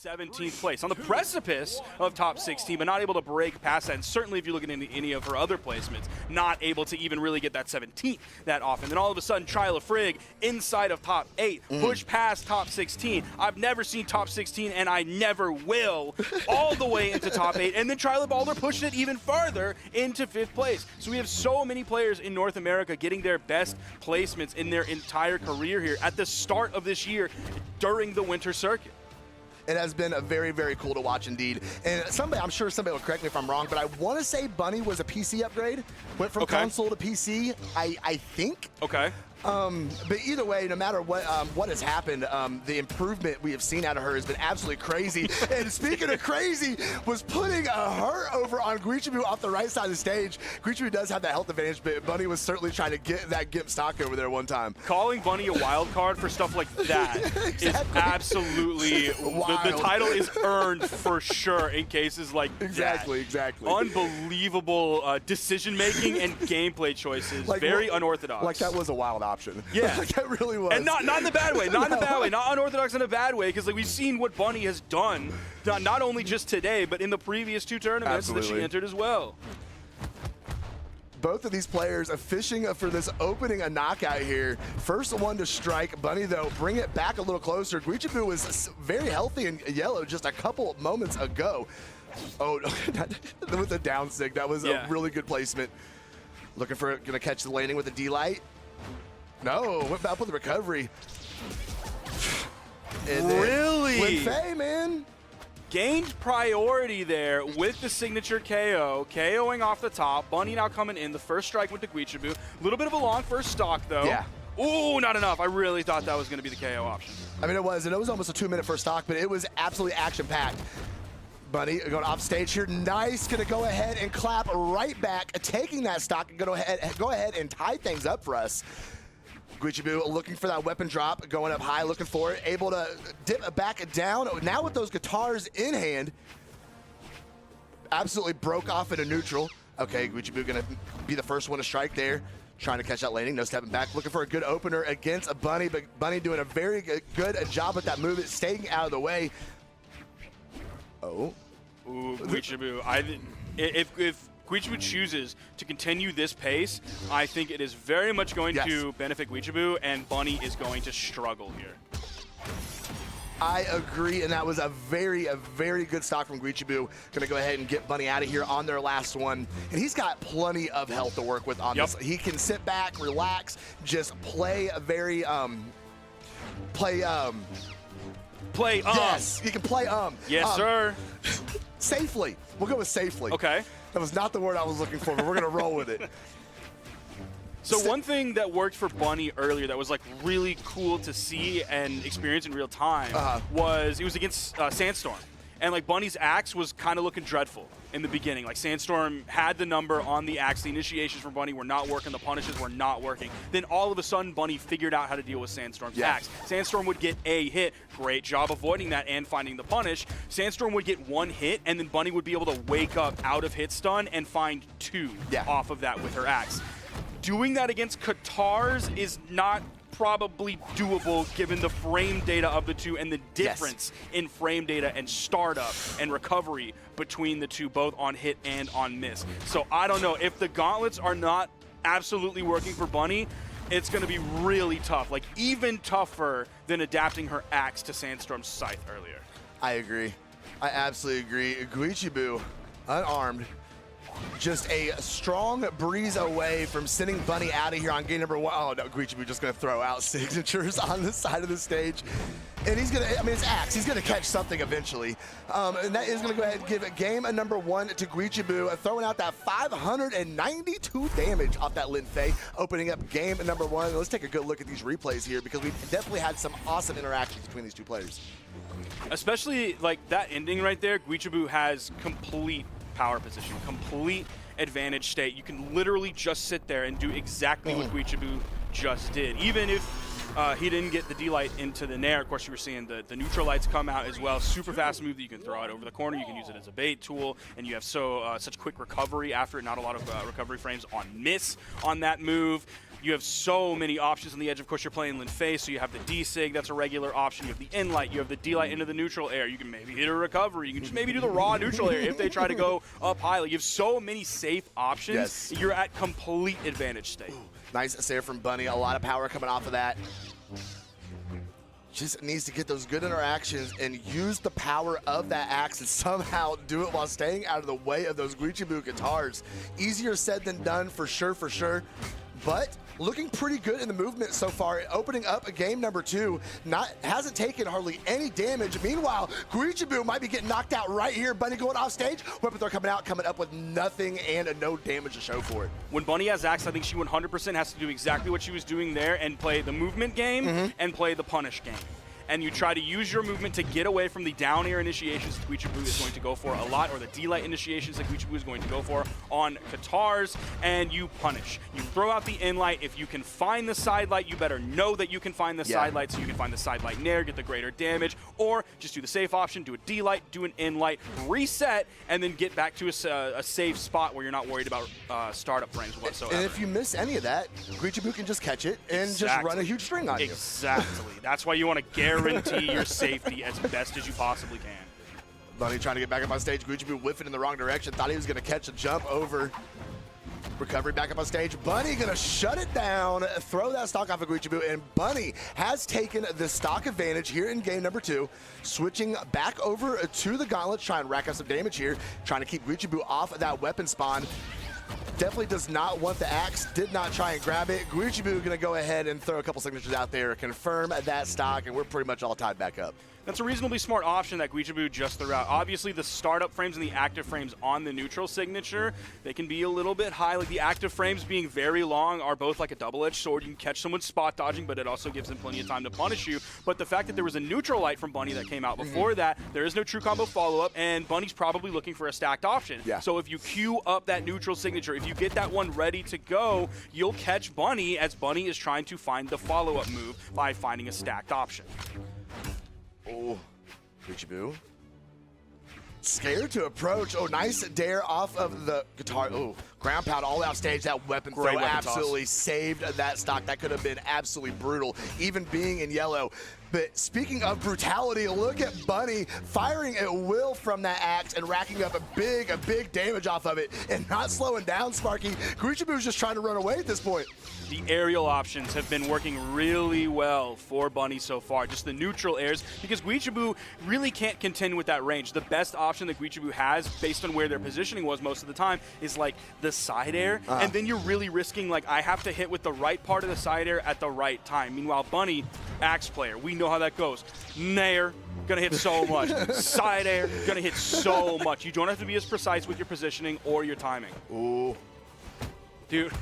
17th place, on the precipice of top 16, but not able to break past that. And certainly if you look at any of her other placements, not able to even really get that 17th that often. Then all of a sudden, Tryla Frigg inside of top 8, push past top 16. I've never seen top 16, and I never will, all the way into top 8. And then Tryla Balder pushed it even farther into 5th place. So we have so many players in North America getting their best placements in their entire career here at the start of this year during the winter circuit. It has been a very, very cool to watch indeed. And somebody, I'm sure somebody will correct me if I'm wrong, but I want to say Bunny was a PC upgrade. Went from console to PC, I think. Okay. But either way, no matter what has happened, the improvement we have seen out of her has been absolutely crazy. And speaking of crazy, was putting her over on Guichabou off the right side of the stage. Guichabou does have that health advantage, but Bunny was certainly trying to get that Gimp stock over there one time. Calling Bunny a wild card for stuff like that is absolutely, the title is earned for sure in cases like that. Exactly. Unbelievable decision-making and gameplay choices, like, very unorthodox. Like that was a wild option. Yeah. Like that really was. And not in the bad way, not in the bad way, not unorthodox in a bad way, because like we've seen what Bunny has done, not only just today, but in the previous 2 tournaments that she entered as well. Both of these players are fishing for this opening a knockout here. First one to strike. Bunny, though, bring it back a little closer. Guichabou was very healthy in yellow just a couple moments ago. Oh, with the down sig, that was a really good placement. Looking for, gonna catch the landing with the D-Light. No, went back with the recovery. And really? Win Faye, man. Gained priority there with the signature KO, KOing off the top. Bunny now coming in. The first strike went to Guichabou. A little bit of a long first stock, though. Yeah. Ooh, not enough. I really thought that was going to be the KO option. I mean, it was, and it was almost a 2-minute first stock, but it was absolutely action-packed. Bunny going off stage here. Nice, gonna go ahead and clap right back, taking that stock and go ahead and tie things up for us. Guichabou looking for that weapon drop, going up high, looking for it, able to dip back down. Now with those guitars in hand, absolutely broke off into neutral. Okay, Guichabou gonna be the first one to strike there. Trying to catch that landing, no stepping back, looking for a good opener against a Bunny, but Bunny doing a very good job with that move, staying out of the way. Oh. Ooh, Guichabou. If Guichabou chooses to continue this pace, I think it is very much going to benefit Guichabou, and Bunny is going to struggle here. I agree, and that was a very good stock from Guichabou. Gonna go ahead and get Bunny out of here on their last one. And he's got plenty of health to work with on this. He can sit back, relax, just play a very, Yes, you can play Yes, sir. Safely. We'll go with safely. Okay. That was not the word I was looking for, but we're gonna roll with it. So one thing that worked for Bunny earlier that was like really cool to see and experience in real time was it was against Sandstorm. And like Bunny's axe was kind of looking dreadful in the beginning. Like Sandstorm had the number on the axe. The initiations from Bunny were not working. The punishes were not working. Then all of a sudden, Bunny figured out how to deal with Sandstorm's axe. Sandstorm would get a hit. Great job avoiding that and finding the punish. Sandstorm would get 1 hit, and then Bunny would be able to wake up out of hit stun and find 2 off of that with her axe. Doing that against Katars is not probably doable given the frame data of the two and the difference in frame data and startup and recovery between the two, both on hit and on miss. So I don't know. If the gauntlets are not absolutely working for Bunny, it's going to be really tough, like even tougher than adapting her axe to Sandstorm's scythe earlier. I agree. I absolutely agree. Guichabou, unarmed, just a strong breeze away from sending Bunny out of here on game number 1. Oh no, Guichabou just gonna throw out signatures on the side of the stage. And he's gonna, I mean, it's axe, he's gonna catch something eventually. And that is gonna go ahead and give game number 1 to Guichabou, throwing out that 592 damage off that Lin Fei, opening up game number 1. Let's take a good look at these replays here because we've definitely had some awesome interactions between these two players. Especially like that ending right there, Guichabou has complete power position, complete advantage state. You can literally just sit there and do exactly what Guichabou just did. Even if he didn't get the D-Light into the Nair, of course you were seeing the neutral lights come out as well. Super fast move that you can throw it over the corner. You can use it as a bait tool, and you have such quick recovery after it. Not a lot of recovery frames on miss on that move. You have so many options on the edge. Of course, you're playing Lin Fei, so you have the D-Sig. That's a regular option. You have the in-light. You have the D-light into the neutral air. You can maybe hit a recovery. You can just maybe do the raw neutral air if they try to go up high. Like, you have so many safe options. Yes. You're at complete advantage state. Nice save from Bunny. A lot of power coming off of that. Just needs to get those good interactions and use the power of that axe and somehow do it while staying out of the way of those Guichabou guitars. Easier said than done for sure, but looking pretty good in the movement so far. Opening up a game number 2, hasn't taken hardly any damage. Meanwhile, Guichabou might be getting knocked out right here. Bunny going off stage, weapon throw coming up with nothing and no damage to show for it. When Bunny has axe, I think she 100% has to do exactly what she was doing there and play the movement game and play the punish game. And you try to use your movement to get away from the down air initiations that Guichabou is going to go for a lot, or the D-light initiations that Guichabou is going to go for on guitars, and you punish. You throw out the in-light. If you can find the side light, you better know that you can find the side light, so you can find the side light nair, get the greater damage, or just do the safe option, do a D-light, do an in-light, reset, and then get back to a safe spot where you're not worried about startup frames whatsoever. And if you miss any of that, Guichabou can just catch it and just run a huge string on you. Exactly. That's why you want to guarantee your safety as best as you possibly can. Bunny trying to get back up on stage. Guichabou whiffing in the wrong direction. Thought he was going to catch a jump over. Recovery back up on stage. Bunny going to shut it down, throw that stock off of Guichabou, and Bunny has taken the stock advantage here in game number 2, switching back over to the gauntlets, trying to rack up some damage here, trying to keep Guichabou off of that weapon spawn. Definitely does not want the axe, did not try and grab it. Guichabou going to go ahead and throw a couple signatures out there, confirm that stock, and we're pretty much all tied back up. That's a reasonably smart option that Guichabou just threw out. Obviously, the startup frames and the active frames on the neutral signature, they can be a little bit high. Like the active frames being very long are both like a double-edged sword. You can catch someone spot dodging, but it also gives them plenty of time to punish you. But the fact that there was a neutral light from Bunny that came out before that, there is no true combo follow-up, and Bunny's probably looking for a stacked option. Yeah. So if you queue up that neutral signature, if you get that one ready to go, you'll catch Bunny as Bunny is trying to find the follow-up move by finding a stacked option. Oh. Guichabou. Scared to approach. Oh, nice dare off of the guitar. Oh, ground pound all out stage. That weapon throw absolutely saved that stock. That could have been absolutely brutal, even being in yellow. But speaking of brutality, look at Bunny firing at will from that axe and racking up a big damage off of it and not slowing down, Sparky. Guichabou's just trying to run away at this point. The aerial options have been working really well for Bunny so far, just the neutral airs, because Guichabou really can't contend with that range. The best option that Guichabou has, based on where their positioning was most of the time, is like the side air, and then you're really risking, like, I have to hit with the right part of the side air at the right time. Meanwhile, Bunny, axe player, we know how that goes. Nair, gonna hit so much. Side air, gonna hit so much. You don't have to be as precise with your positioning or your timing. Ooh. Dude,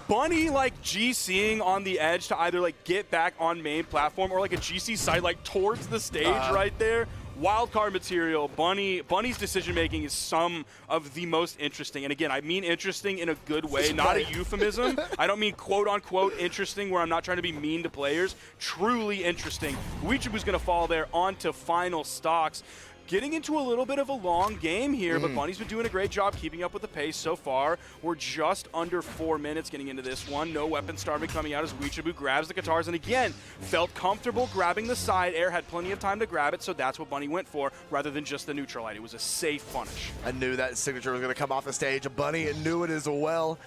Bunny like GCing on the edge to either like get back on main platform or like a GC side like towards the stage right there. Wildcard material. Bunny's decision making is some of the most interesting. And again, I mean interesting in a good way, not a euphemism. I don't mean quote unquote interesting where I'm not trying to be mean to players. Truly interesting. Guichabou's gonna fall there onto final stocks. Getting into a little bit of a long game here, but Bunny's been doing a great job keeping up with the pace so far. We're just under 4 minutes getting into this one. No weapon starving coming out as Guichabou grabs the guitars, and again, felt comfortable grabbing the side air, had plenty of time to grab it, so that's what Bunny went for, rather than just the neutral light. It was a safe punish. I knew that signature was going to come off the stage. Bunny knew it as well.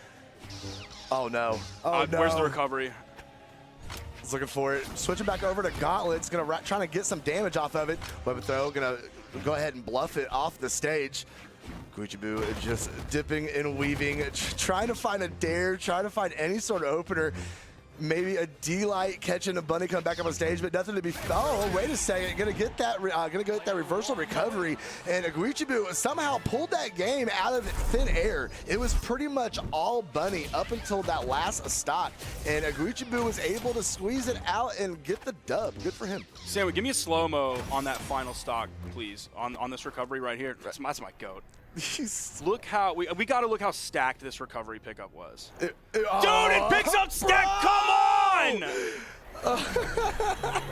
Oh, no. Oh, no. Where's the recovery? He's looking for it. Switching back over to Gauntlet's trying to get some damage off of it. Weapon throw, gonna go ahead and bluff it off the stage. Guichabou just dipping and weaving, trying to find a dare, trying to find any sort of opener. Maybe a D-light catching a Bunny coming back up on stage, but nothing to be. Oh, wait a second! Gonna get that reversal recovery, and Guichabou somehow pulled that game out of thin air. It was pretty much all Bunny up until that last stock, and Guichabou was able to squeeze it out and get the dub. Good for him. Sammy, give me a slow-mo on that final stock, please, on this recovery right here. That's my goat. Look how we got to look how stacked this recovery pickup was. Dude, it picks up stacked. Come on!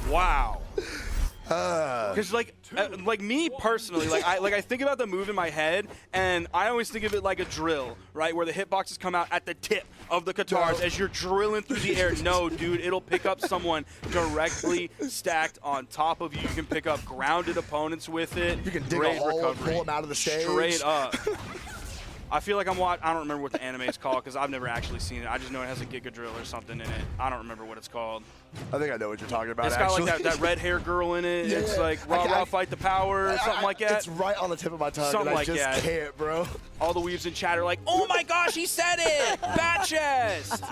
Wow. Because like me personally, I think about the move in my head, and I always think of it like a drill, right? Where the hitboxes come out at the tip of the guitars as you're drilling through the air. No, dude, it'll pick up someone directly stacked on top of you. You can pick up grounded opponents with it. You can dig a hole and pull them out of the stage. Straight up. I feel like I don't remember what the anime is called because I've never actually seen it. I just know it has a Giga Drill or something in it. I don't remember what it's called. I think I know what you're talking about. It's got like that red hair girl in it. Yeah, it's like rah fight the power, something like that. It's right on the tip of my tongue. Something like that. I just can't, bro. All the weaves in chat are like, oh my gosh, he said it! Bat chest!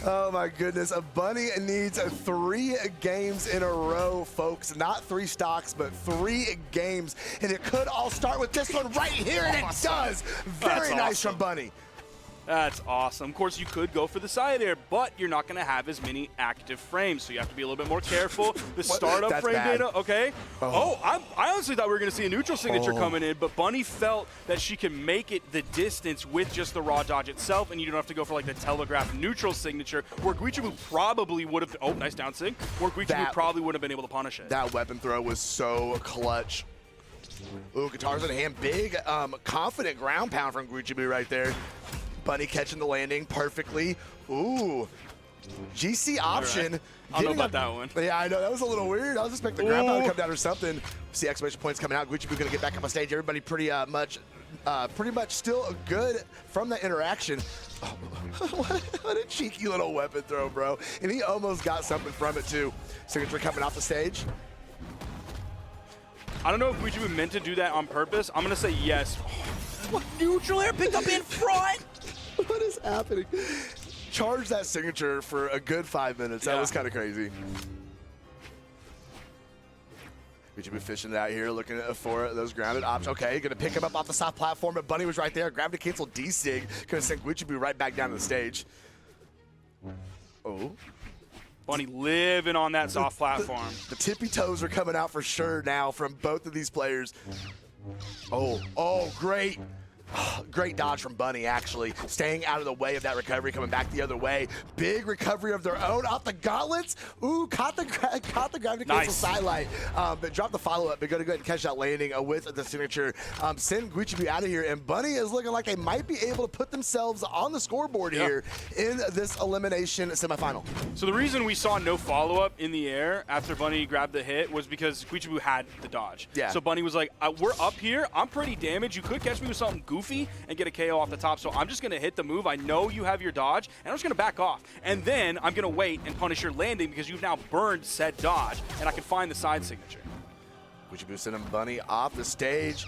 Oh my goodness, a Bunny needs 3 games in a row, folks. Not 3 stocks, but 3 games. And it could all start with this one right here, and it does. Very nice from Bunny. That's awesome. Of course, you could go for the side air, but you're not going to have as many active frames, so you have to be a little bit more careful. The startup frame data, okay. I honestly thought we were going to see a neutral signature coming in, but Bunny felt that she can make it the distance with just the raw dodge itself, and you don't have to go for like the telegraph neutral signature, where Guichabou probably would have, oh, nice down sig, where Guichabou probably would have been able to punish it. That weapon throw was so clutch. Ooh, guitars in hand, big, confident ground pound from Guichabou right there. Bunny catching the landing perfectly. Ooh. GC option. Right. I don't know about that one. Yeah, I know. That was a little weird. I was expecting the ground pound to come down or something. See exclamation points coming out. Guichabou going to get back up on stage. Everybody pretty much still good from that interaction. Oh, what a cheeky little weapon throw, bro. And he almost got something from it, too. Signature coming off the stage. I don't know if Guichabou meant to do that on purpose. I'm going to say yes. What neutral air pickup in front? What is happening? Charge that signature for a good 5 minutes. That was kind of crazy. Guichabou fishing it out here, looking for those grounded options. Okay, going to pick him up off the soft platform, but Bunny was right there. Gravity cancel D-Sig. Going to send Guichabou right back down to the stage. Oh. Bunny living on that soft platform. The tippy toes are coming out for sure now from both of these players. Oh, great. Great dodge from Bunny, actually. Staying out of the way of that recovery, coming back the other way. Big recovery of their own off the gauntlets. Ooh, caught the gravity cancel sidelight. But dropped the follow-up. But going to go ahead and catch that landing with the signature. Send Guichabou out of here. And Bunny is looking like they might be able to put themselves on the scoreboard here in this elimination semifinal. So the reason we saw no follow-up in the air after Bunny grabbed the hit was because Guichabou had the dodge. Yeah. So Bunny was like, we're up here. I'm pretty damaged. You could catch me with something goofy and get a KO off the top, so I'm just going to hit the move. I know you have your dodge, and I'm just going to back off. And then I'm going to wait and punish your landing because you've now burned said dodge, and I can find the side signature. Guichabou sending Bunny off the stage.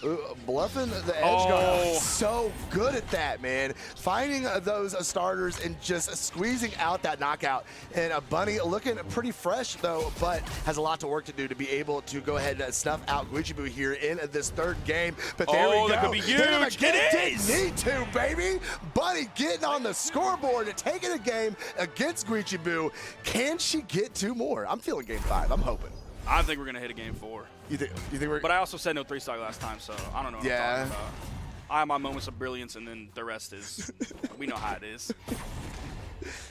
Ooh, bluffing the edge guard. So good at that, man. Finding those starters and just squeezing out that knockout. And Bunny looking pretty fresh, though, but has a lot to work to do to be able to go ahead and snuff out Guichabou here in this 3rd game. But there we go. That could be huge. It is. Didn't need to, baby. Bunny getting on the scoreboard and taking a game against Guichabou. Can she get 2 more? I'm feeling game 5. I'm hoping. I think we're going to hit a game 4. You think we're... But I also said no 3-stock last time, so I don't know what I'm talking about. I have my moments of brilliance, and then the rest is, we know how it is.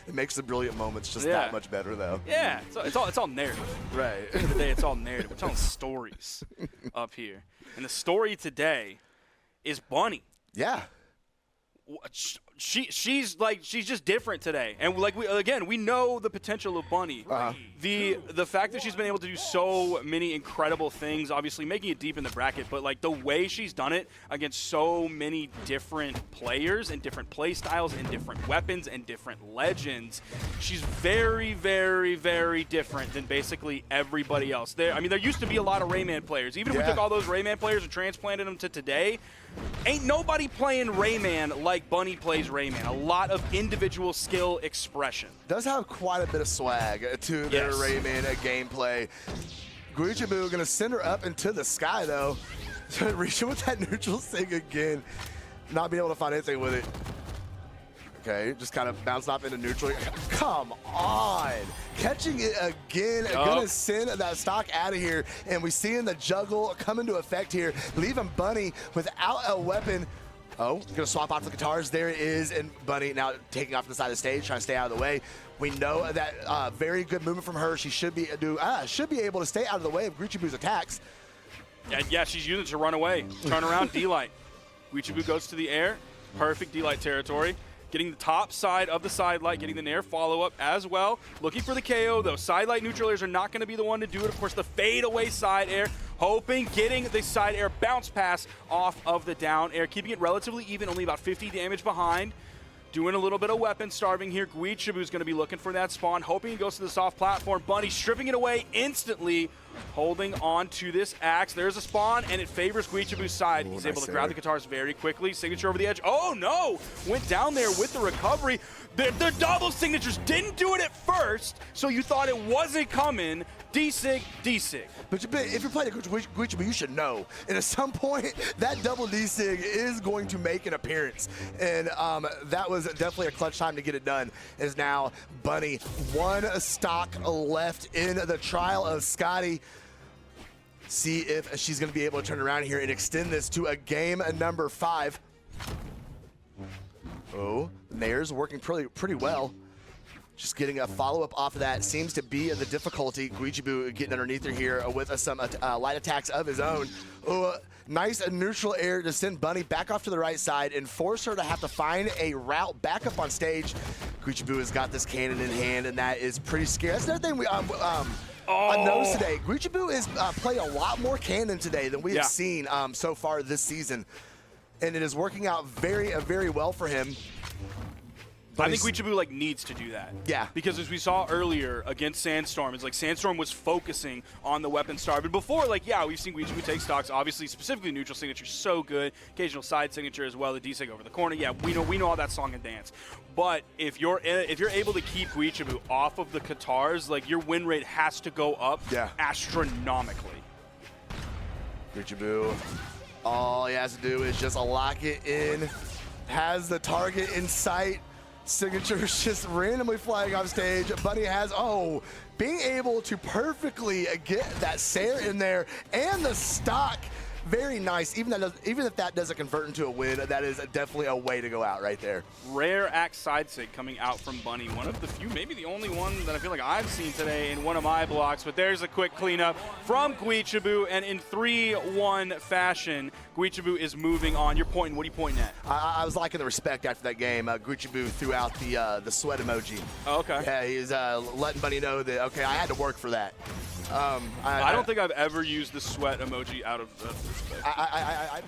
It makes the brilliant moments just that much better, though. Yeah, it's all narrative. Right. At the end of the day, it's all narrative. We're telling stories up here. And the story today is Bunny. Yeah. She's just different today, and we know the potential of Bunny. The fact that she's been able to do so many incredible things, obviously making it deep in the bracket, but like the way she's done it against so many different players and different play styles and different weapons and different legends, she's very, very, very different than basically everybody else. There used to be a lot of Rayman players. Even if we took all those Rayman players and transplanted them to today, ain't nobody playing Rayman like Bunny plays Rayman. A lot of individual skill expression. Does have quite a bit of swag to their Rayman gameplay. Guichabou gonna send her up into the sky though. Reaching with that neutral thing again. Not being able to find anything with it. Okay, just kind of bounced off into neutral. Come on. Catching it again. Gonna send that stock out of here. And we seeing the juggle come into effect here, leaving Bunny without a weapon. Oh, gonna swap out the guitars. There it is, and Bunny now taking off to the side of the stage, trying to stay out of the way. We know that very good movement from her. She should be able to stay out of the way of Guichabou's attacks. And yeah, she's using it to run away. Turn around, D-Light. Guichabou goes to the air. Perfect D-Light territory. Getting the top side of the side light, getting the Nair follow-up as well. Looking for the KO, though. Side light neutral airs are not going to be the one to do it. Of course, the fade-away side air. Hoping, getting the side air bounce pass off of the down air. Keeping it relatively even, only about 50 damage behind. Doing a little bit of weapon starving here. Guichabou's going to be looking for that spawn, hoping he goes to the soft platform. Bunny stripping it away instantly, holding on to this axe. There's a spawn, and it favors Guichabou's side. He's able to grab the guitars very quickly. Signature over the edge. Oh, no! Went down there with the recovery. The double signatures didn't do it at first, so you thought it wasn't coming. D-Sig, D-Sig. But if you're playing Guichabou, you should know. And at some point, that double D-Sig is going to make an appearance. And that was definitely a clutch time to get it done. As now Bunny, one stock left in the trial of Skadi. See if she's going to be able to turn around here and extend this to a game number 5. Oh, Nair's working pretty well. Just getting a follow-up off of that seems to be the difficulty. Guichabou getting underneath her here with some light attacks of his own. Oh, nice neutral air to send Bunny back off to the right side and force her to have to find a route back up on stage. Guichabou has got this cannon in hand, and that is pretty scary. That's another thing we noticed today. Guichabou is playing a lot more cannon today than we have seen so far this season, and it is working out very well for him. I think Guichabou needs to do that. Yeah. Because as we saw earlier against Sandstorm, it's like Sandstorm was focusing on the weapon starve. And before, we've seen Guichabou take stocks. Obviously, specifically neutral signature, so good. Occasional side signature as well. The D-Sig over the corner. Yeah, we know all that song and dance. But if you're able to keep Guichabou off of the guitars, your win rate has to go up astronomically. Guichabou, all he has to do is just lock it in. Has the target in sight. Signatures just randomly flying off stage. Bunny has, being able to perfectly get that Sair in there and the stock. Very nice. Even if that doesn't convert into a win, that is definitely a way to go out right there. Rare axe side sig coming out from Bunny. One of the few, maybe the only one that I feel like I've seen today in one of my blocks. But there's a quick cleanup from Guichabou, and in 3-1 fashion, Guichabou is moving on. You're pointing. What are you pointing at? I was liking the respect after that game. Guichabou threw out the sweat emoji. Oh, okay. Yeah, he's letting Bunny know that, okay, I had to work for that. I don't think I've ever used the sweat emoji out of respect.